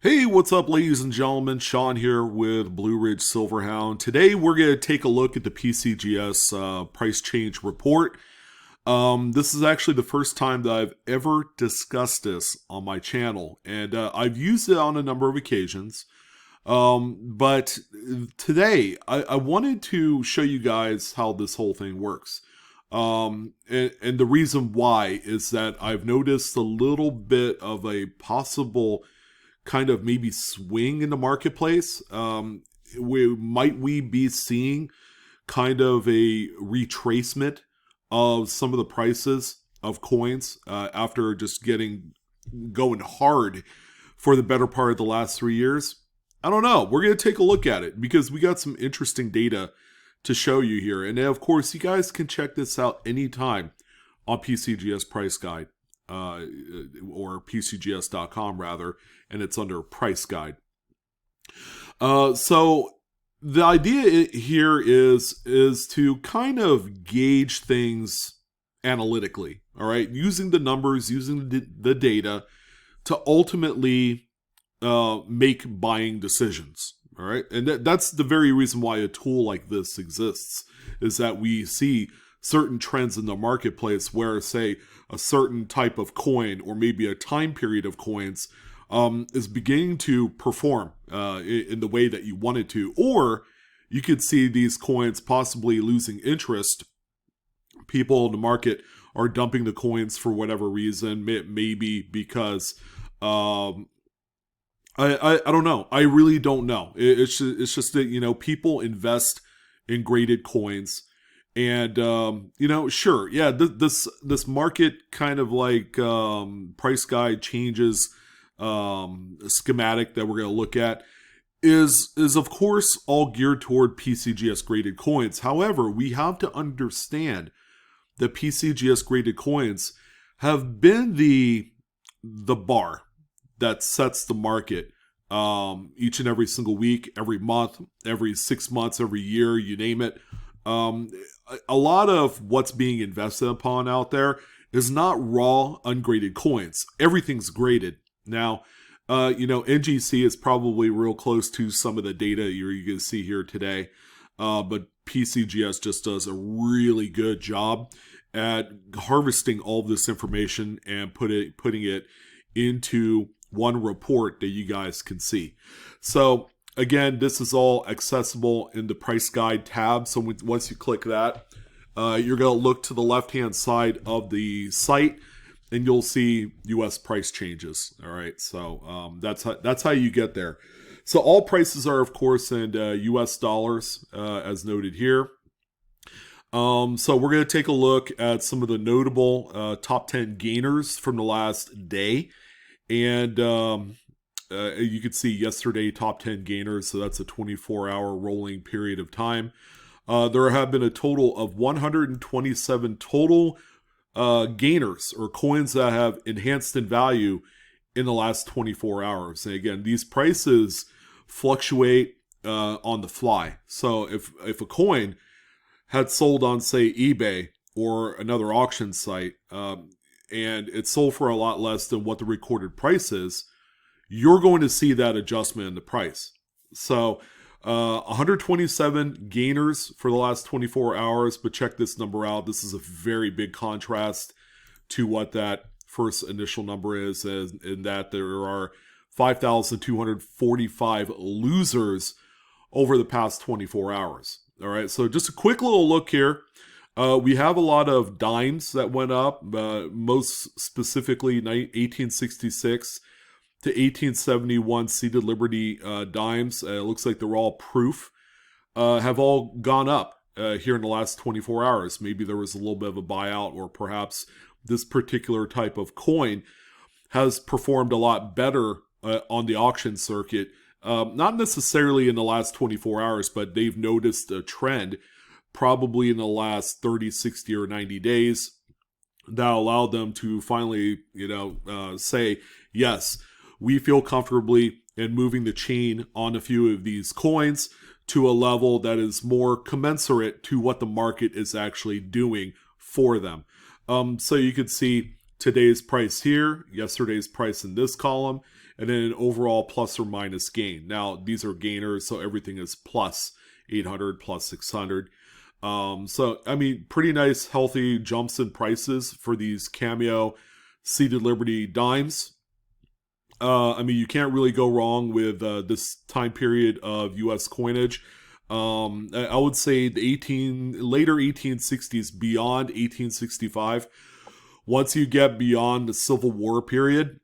Hey, what's up, ladies and gentlemen? Sean here with BlueRidgeSilverhound. Today, we're going to take a look at the PCGS price change report. This is actually the first time that I've ever discussed this on my channel, and I've used it on a number of occasions. But today, I wanted to show you guys how this whole thing works. And the reason why is that I've noticed a little bit of a possible kind of maybe swing in the marketplace. We be seeing kind of a retracement of some of the prices of coins after just going hard for the better part of the last 3 years? I don't know. We're going to take a look at it because we got some interesting data to show you here. And of course, you guys can check this out anytime on PCGS Price Guide. Or PCGS.com rather, and it's under Price Guide. So the idea here is to kind of gauge things analytically, all right, using the numbers, using the data to ultimately make buying decisions, all right, and that's the very reason why a tool like this exists, is that we see certain trends in the marketplace where, say, a certain type of coin or maybe a time period of coins is beginning to perform in the way that you want it to. Or you could see these coins possibly losing interest. People in the market are dumping the coins for whatever reason, maybe because I don't know. I really don't know. It's just that, people invest in graded coins. And, sure, yeah, this market kind of like price guide changes schematic that we're going to look at is of course all geared toward PCGS graded coins. However, we have to understand that PCGS graded coins have been the bar that sets the market each and every single week, every month, every 6 months, every year, you name it. A lot of what's being invested upon out there is not raw, ungraded coins. Everything's graded. Now, NGC is probably real close to some of the data you're going to see here today, but PCGS just does a really good job at harvesting all of this information and putting it into one report that you guys can see. So, again, this is all accessible in the price guide tab. So once you click that, you're going to look to the left-hand side of the site, and you'll see U.S. price changes. All right, so that's how you get there. So all prices are, of course, in U.S. dollars, as noted here. So we're going to take a look at some of the notable top 10 gainers from the last day, and you could see yesterday top 10 gainers, so that's a 24-hour rolling period of time. There have been a total of 127 total gainers or coins that have enhanced in value in the last 24 hours. And again, these prices fluctuate on the fly. So if a coin had sold on, say, eBay or another auction site, and it sold for a lot less than what the recorded price is, you're going to see that adjustment in the price. So 127 gainers for the last 24 hours, but check this number out. This is a very big contrast to what that first initial number is, in that there are 5,245 losers over the past 24 hours. All right, so just a quick little look here. We have a lot of dimes that went up, most specifically 1866 to 1871 seated Liberty dimes. It looks like they're all proof, have all gone up here in the last 24 hours. Maybe there was a little bit of a buyout, or perhaps this particular type of coin has performed a lot better on the auction circuit. Not necessarily in the last 24 hours, but they've noticed a trend probably in the last 30, 60, or 90 days that allowed them to finally, say, yes, we feel comfortably in moving the chain on a few of these coins to a level that is more commensurate to what the market is actually doing for them. So you could see today's price here, yesterday's price in this column, and then an overall plus or minus gain. Now, these are gainers, so everything is plus 800, plus 600. So, I mean, pretty nice, healthy jumps in prices for these Cameo Seeded Liberty dimes. I mean, you can't really go wrong with this time period of U.S. coinage. I would say the later 1860s, beyond 1865. Once you get beyond the Civil War period,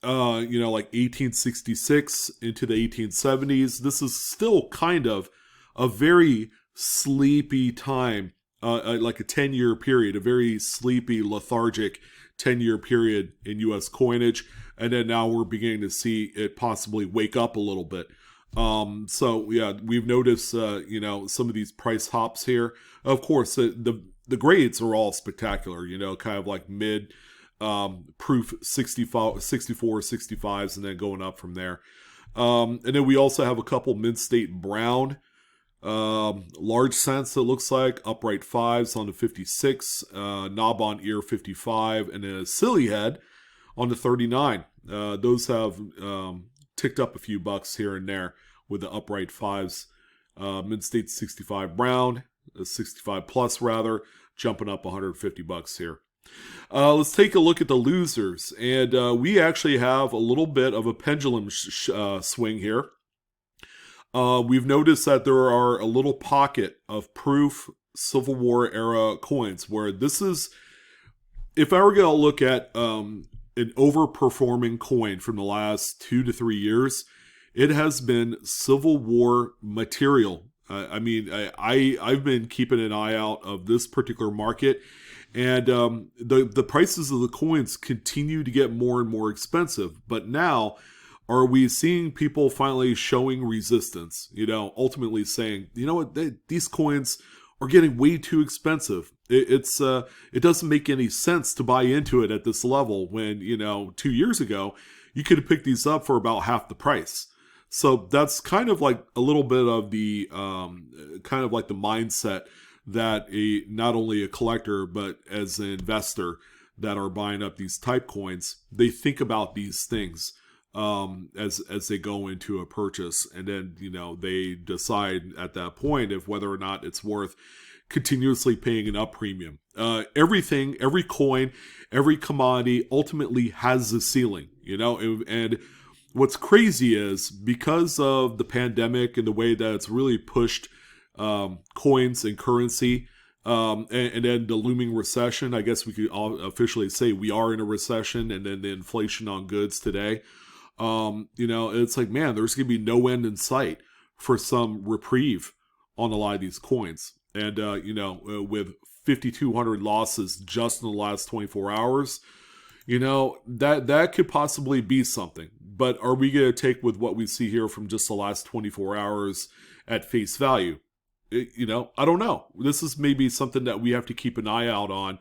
like 1866 into the 1870s, this is still kind of a very sleepy time, like a 10-year period, a very sleepy, lethargic 10-year period in U.S. coinage. And then now we're beginning to see it possibly wake up a little bit. So yeah, we've noticed, some of these price hops here. Of course, the grades are all spectacular, kind of like mid proof 64, 65s, and then going up from there. And then we also have a couple mid-state brown, large cents, it looks like, upright 5s on the 56, knob on ear 55, and then a silly head on the 39. Those have ticked up a few bucks here and there with the upright 5s. Mid-state 65 brown, 65 plus rather, jumping up 150 bucks here. Let's take a look at the losers, and we actually have a little bit of a pendulum swing here. We've noticed that there are a little pocket of proof Civil War era coins where this is, if I were going to look at an overperforming coin from the last 2 to 3 years, it has been Civil War material. I've been keeping an eye out of this particular market, and the prices of the coins continue to get more and more expensive. But now, are we seeing people finally showing resistance? Ultimately saying, you know what, these coins are getting way too expensive. It doesn't make any sense to buy into it at this level when 2 years ago you could have picked these up for about half the price. So that's kind of like a little bit of the kind of like the mindset that not only a collector but as an investor that are buying up these type coins, they think about these things as they go into a purchase, and then they decide at that point if whether or not it's worth continuously paying an up premium. Everything, every coin, every commodity ultimately has a ceiling, and what's crazy is because of the pandemic and the way that it's really pushed coins and currency, and then the looming recession. I guess we could all officially say we are in a recession, and then the inflation on goods today. It's like, man, there's going to be no end in sight for some reprieve on a lot of these coins. And, with 5,200 losses just in the last 24 hours, that could possibly be something. But are we going to take with what we see here from just the last 24 hours at face value? I don't know. This is maybe something that we have to keep an eye out on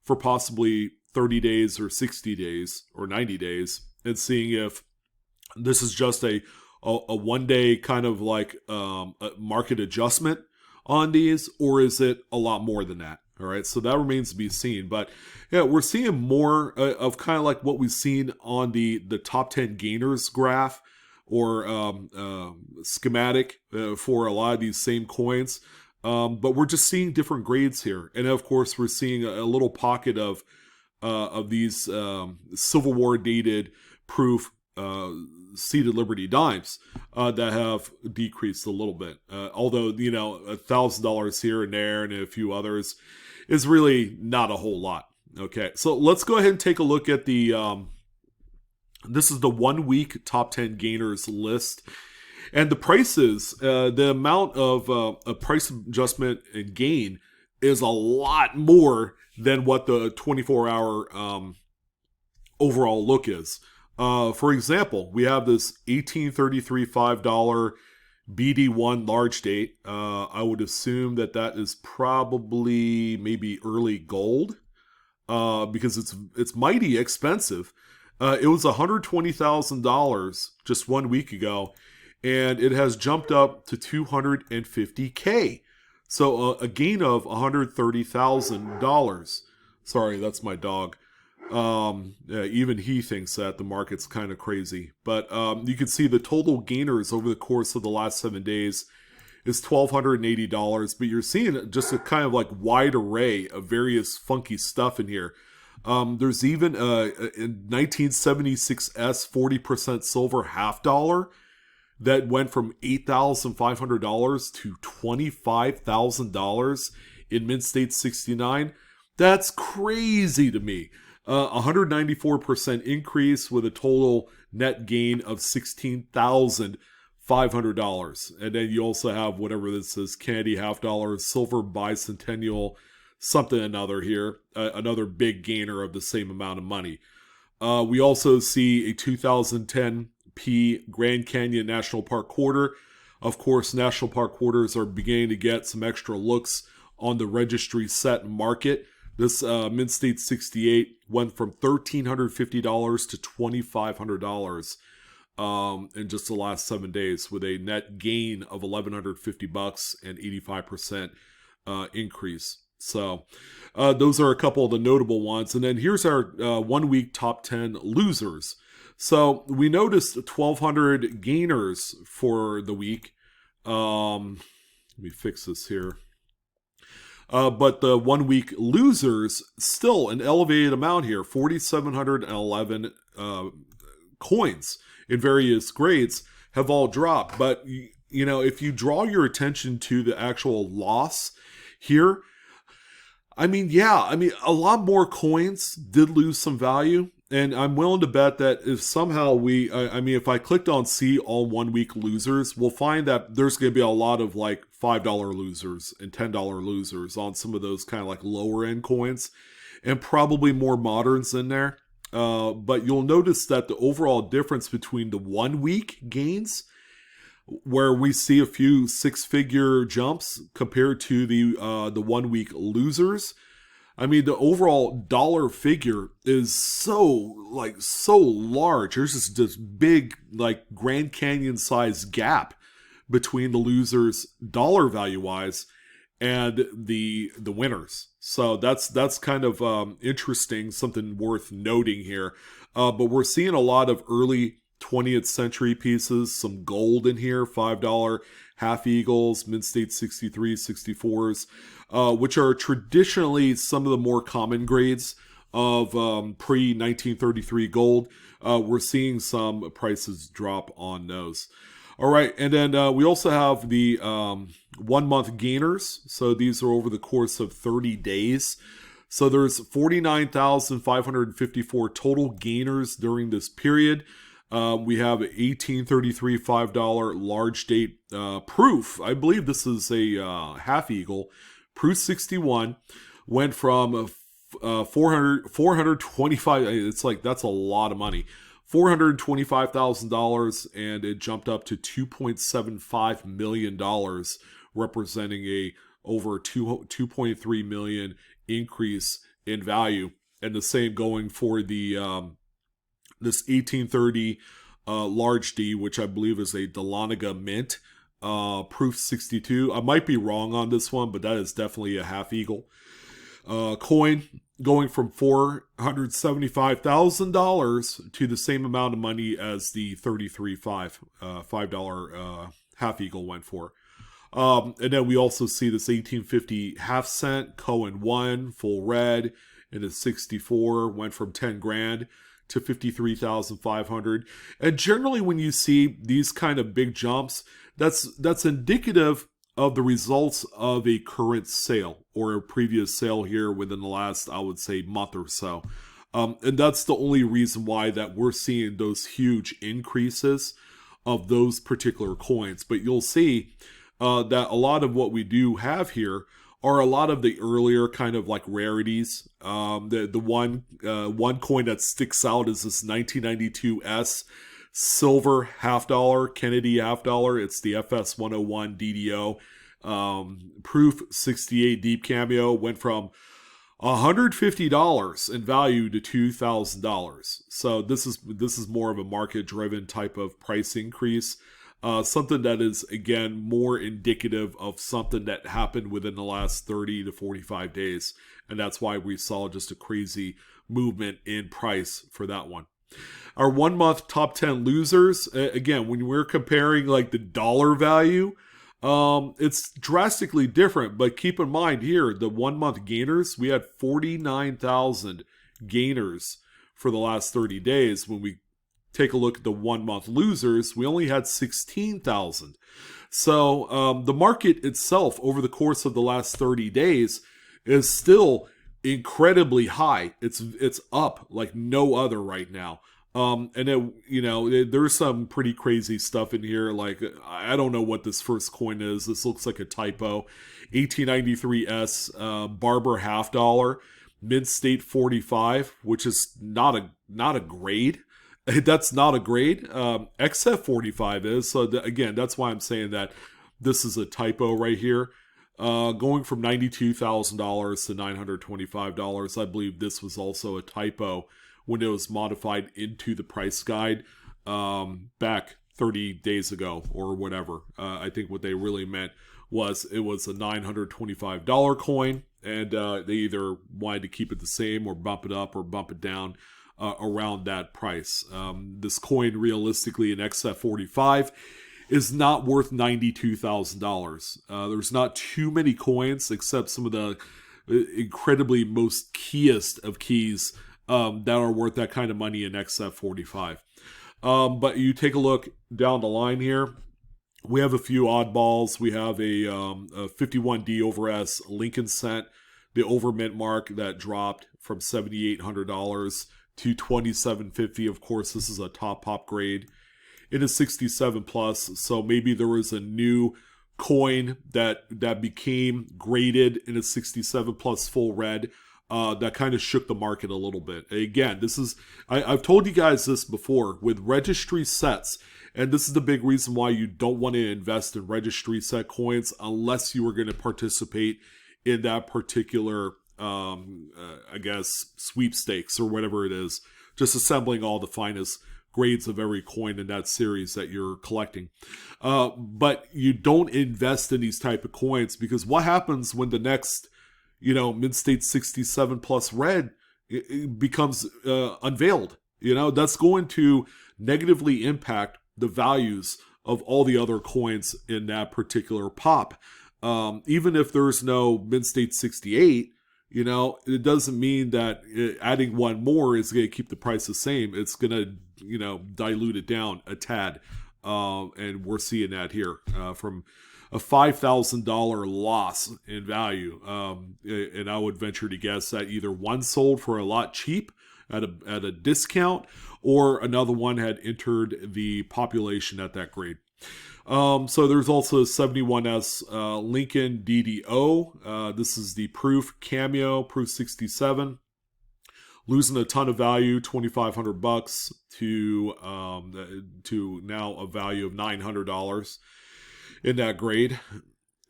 for possibly 30 days or 60 days or 90 days and seeing if this is just a one-day kind of like a market adjustment on these, or is it a lot more than that? All right, so that remains to be seen. But yeah, we're seeing more of kind of like what we've seen on the top 10 gainers graph or schematic for a lot of these same coins. But we're just seeing different grades here, and of course, we're seeing a little pocket of these Civil War dated proof Seeded Liberty dimes that have decreased a little bit. Although, $1,000 here and there and a few others is really not a whole lot. Okay, so let's go ahead and take a look at the, this is the 1 week top 10 gainers list. And the prices, the amount of a price adjustment and gain is a lot more than what the 24-hour overall look is. For example, we have this 1833 $5 BD1 large date. I would assume that is probably maybe early gold, because it's mighty expensive. It was $120,000 just 1 week ago, and it has jumped up to $250K. So a gain of $130,000. Sorry, that's my dog. Even he thinks that the market's kind of crazy. But you can see the total gainers over the course of the last 7 days is $1,280. But you're seeing just a kind of like wide array of various funky stuff in here. There's even a 1976S 40% silver half dollar that went from $8,500 to $25,000 in Mint State 69. That's crazy to me. 194% increase with a total net gain of $16,500. And then you also have whatever this is, candy half dollar, silver bicentennial, something another here, another big gainer of the same amount of money. We also see a 2010p Grand Canyon National Park quarter. Of course, National Park quarters are beginning to get some extra looks on the registry set market. This Mint State 68 went from $1,350 to $2,500 in just the last 7 days, with a net gain of $1,150 and 85% increase. So those are a couple of the notable ones. And then here's our 1 week top 10 losers. So we noticed 1,200 gainers for the week. Let me fix this here. But the 1 week losers, still an elevated amount here, 4,711 coins in various grades have all dropped. But, you know, if you draw your attention to the actual loss here, I mean, a lot more coins did lose some value. And I'm willing to bet that if somehow if I clicked on see all 1 week losers, we'll find that there's going to be a lot of like $5 losers and $10 losers on some of those kind of like lower end coins, and probably more moderns in there. But you'll notice that the overall difference between the 1 week gains, where we see a few 6-figure jumps, compared to the 1 week losers, I mean, the overall dollar figure is so large. There's just this big, like, Grand Canyon sized gap between the losers dollar value wise and the winners. So that's kind of interesting, something worth noting here. But we're seeing a lot of early 20th century pieces, some gold in here, $5 half eagles, Mint State 63, 64s, which are traditionally some of the more common grades of pre-1933 gold. We're seeing some prices drop on those. All right, and then we also have the 1 month gainers. So these are over the course of 30 days. So there's 49,554 total gainers during this period. We have 1833 $5 large date proof. I believe this is a half eagle. Proof 61 went from 425. It's like, that's a lot of money. $425,000, and it jumped up to $2.75 million, representing a over 2.3 million increase in value. And the same going for the this 1830 large D, which I believe is a Dahlonega Mint, proof 62. I might be wrong on this one, but that is definitely a half eagle coin, going from $475,000 to the same amount of money as the 33.5 $5 half eagle went for. And then we also see this 1850 half cent Cohen 1 full red, and a 64 went from 10 grand to 53,500. And generally, when you see these kind of big jumps, that's indicative of the results of a current sale or a previous sale here within the last, I would say, month or so. And that's the only reason why that we're seeing those huge increases of those particular coins. But you'll see that a lot of what we do have here are a lot of the earlier kind of like rarities. The one coin that sticks out is this 1992 silver half dollar, Kennedy half dollar. It's the FS 101 DDO. Proof 68 deep cameo went from $150 in value to $2,000. So this is more of a market driven type of price increase. Something that is, again, more indicative of something that happened within the last 30 to 45 days. And that's why we saw just a crazy movement in price for that one. Our 1 month top 10 losers, again, when we're comparing like the dollar value, it's drastically different. But keep in mind here, the 1 month gainers, we had 49,000 gainers for the last 30 days. When we take a look at the 1 month losers, we only had 16,000. So the market itself over the course of the last 30 days is still incredibly high. It's up like no other right now. And it, there's some pretty crazy stuff in here. Like, I don't know what this first coin is. This looks like a typo. 1893S Barber half dollar, mid state 45, which is not a grade. That's not a grade. XF 45 is. So again, that's why I'm saying that this is a typo right here. Going from $92,000 to $925. I believe this was also a typo when it was modified into the price guide back 30 days ago or whatever. I think what they really meant was it was a $925 coin, and they either wanted to keep it the same or bump it up or bump it down around that price. This coin, realistically, in XF45, is not worth $92,000. There's not too many coins, except some of the incredibly most keyest of keys that are worth that kind of money in XF45. But you take a look down the line here. We have a few oddballs. We have a 51D over S Lincoln cent, the over mint mark that dropped from $7,800 to $2,750. Of course, this is a top pop grade. It is 67 plus, so maybe there was a new coin that became graded in a 67 plus full red that kind of shook the market a little bit. Again, this is I've told you guys this before with registry sets, and this is the big reason why you don't want to invest in registry set coins unless you are going to participate in that particular I guess sweepstakes or whatever it is, just assembling all the finest grades of every coin in that series that you're collecting. But you don't invest in these type of coins, because what happens when the next, mid-state 67 plus red it becomes unveiled? That's going to negatively impact the values of all the other coins in that particular pop. Even if there's no mid-state 68, it doesn't mean that adding one more is going to keep the price the same. It's going to, dilute it down a tad. And we're seeing that here from a $5,000 loss in value. And I would venture to guess that either one sold for a lot cheap at a discount, or another one had entered the population at that grade. So there's also 71S Lincoln DDO. This is the Proof Cameo, Proof 67. Losing a ton of value, $2,500 to now a value of $900 in that grade.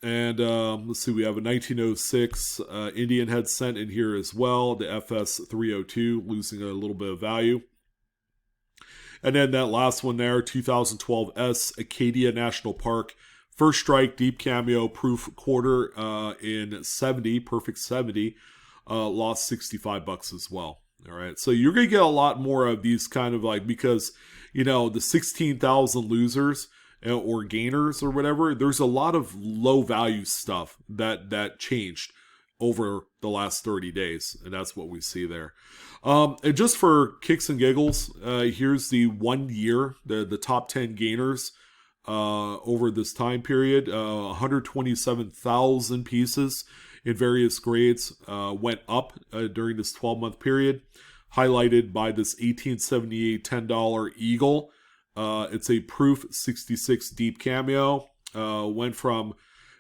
And let's see, we have a 1906 Indian head cent in here as well. The FS 302 losing a little bit of value. And then that last one there, 2012 S Acadia National Park, First Strike Deep Cameo Proof Quarter in 70, perfect 70, lost $65 as well. All right, so you're gonna get a lot more of these kind of because the 16,000 losers or gainers or whatever. There's a lot of low value stuff that changed over the last 30 days, and that's what we see there. And just for kicks and giggles, here's the 1 year, the top 10 gainers over this time period. 127,000 pieces in various grades went up during this 12-month period, highlighted by this 1878 $10 Eagle. It's a Proof 66 Deep Cameo. Went from,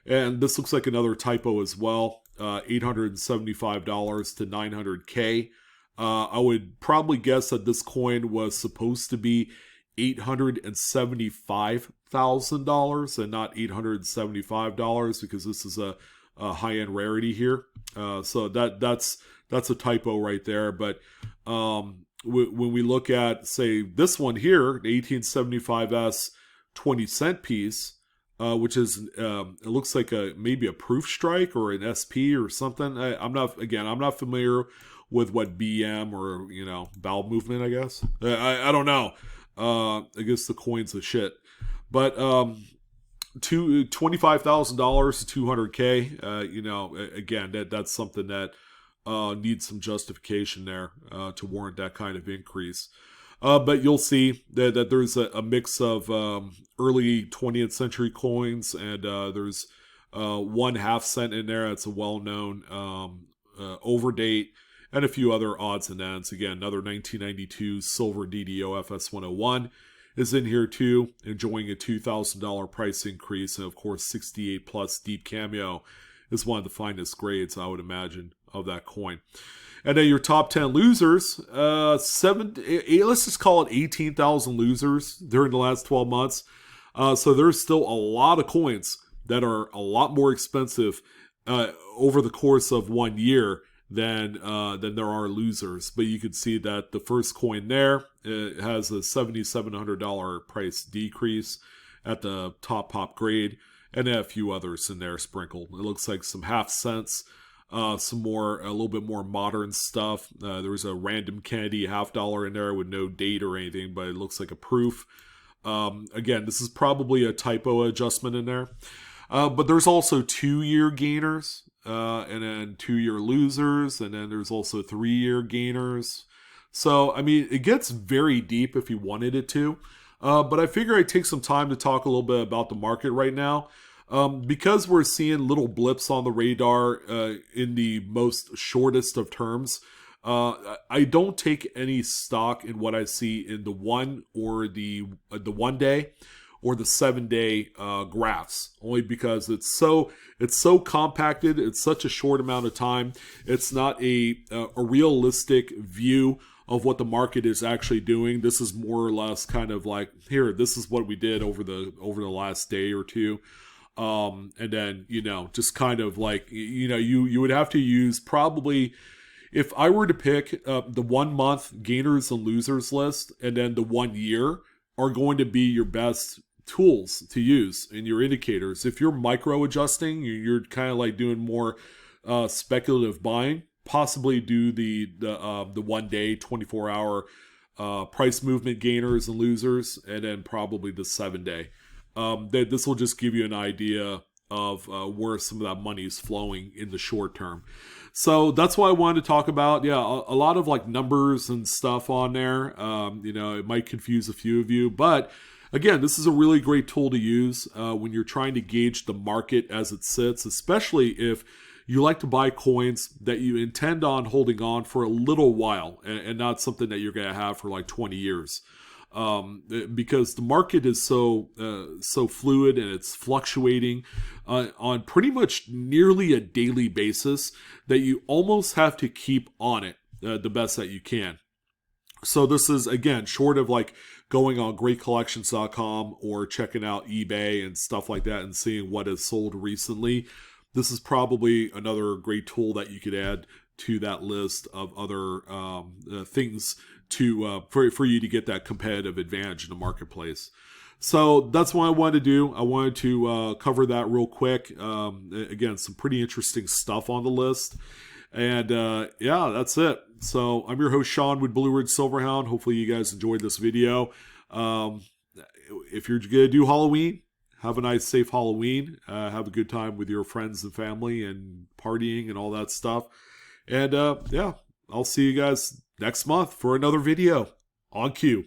and this looks like another typo as well, $875 to $900K. I would probably guess that this coin was supposed to be $875,000 and not $875, because this is a high-end rarity here. So that's a typo right there. But when we look at, say, this one here, the 1875S 20 cent piece, which is it looks like maybe a proof strike or an SP or something. I'm not familiar with what BM or, you know, bowel movement, I guess. I don't know. I guess the coin's a shit. But $25,000 to $200K, you know, again, that's something that needs some justification there to warrant that kind of increase. But you'll see that there's a mix of early 20th century coins, and there's 1/2 cent in there. It's a well-known overdate, and a few other odds and ends. Again, another 1992 silver DDO FS101 is in here too, enjoying a $2,000 price increase, and of course 68 plus deep cameo is one of the finest grades, I would imagine, of that coin. And then your top 10 losers, let's just call it 18,000 losers during the last 12 months. So there's still a lot of coins that are a lot more expensive over the course of 1 year than there are losers. But you can see that the first coin there has a $7,700 price decrease at the top pop grade, and then a few others in there sprinkled. It looks like some 1/2 cents. Some more, a little bit more modern stuff. There was a random Kennedy $1/2 in there with no date or anything, but it looks like a proof. Again, this is probably a typo adjustment in there. But there's also 2-year gainers, and then 2-year losers, and then there's also 3-year gainers. So, I mean, it gets very deep if you wanted it to. But I figure I'd take some time to talk a little bit about the market right now. Because we're seeing little blips on the radar in the most shortest of terms, I don't take any stock in what I see in the 1 or the 1 day or the 7-day graphs, only because it's so compacted. It's such a short amount of time. It's not a realistic view of what the market is actually doing. This is more or less kind of like, here, this is what we did over the last day or two. And then, you know, just kind of like, you know, you would have to use probably, if I were to pick the 1 month gainers and losers list, and then the 1 year are going to be your best tools to use in your indicators. If you're micro adjusting, you're kind of like doing more speculative buying, possibly do the 1 day, 24-hour price movement gainers and losers, and then probably the 7-day. This will just give you an idea of where some of that money is flowing in the short term. So that's why I wanted to talk about, a lot of like numbers and stuff on there. You know, it might confuse a few of you, but again, this is a really great tool to use when you're trying to gauge the market as it sits, especially if you like to buy coins that you intend on holding on for a little while and not something that you're going to have for like 20 years. Because the market is so fluid and it's fluctuating on pretty much nearly a daily basis that you almost have to keep on it the best that you can. So this is, again, short of like going on greatcollections.com or checking out eBay and stuff like that and seeing what has sold recently. This is probably another great tool that you could add to that list of other things to for you to get that competitive advantage in the marketplace. So that's what I wanted to do. I wanted to cover that real quick. Again, some pretty interesting stuff on the list. And yeah, that's it. So I'm your host, Sean, with BlueRidgeSilverhound. Hopefully you guys enjoyed this video. If you're going to do Halloween, have a nice, safe Halloween. Have a good time with your friends and family and partying and all that stuff. And yeah, I'll see you guys next month for another video on cue.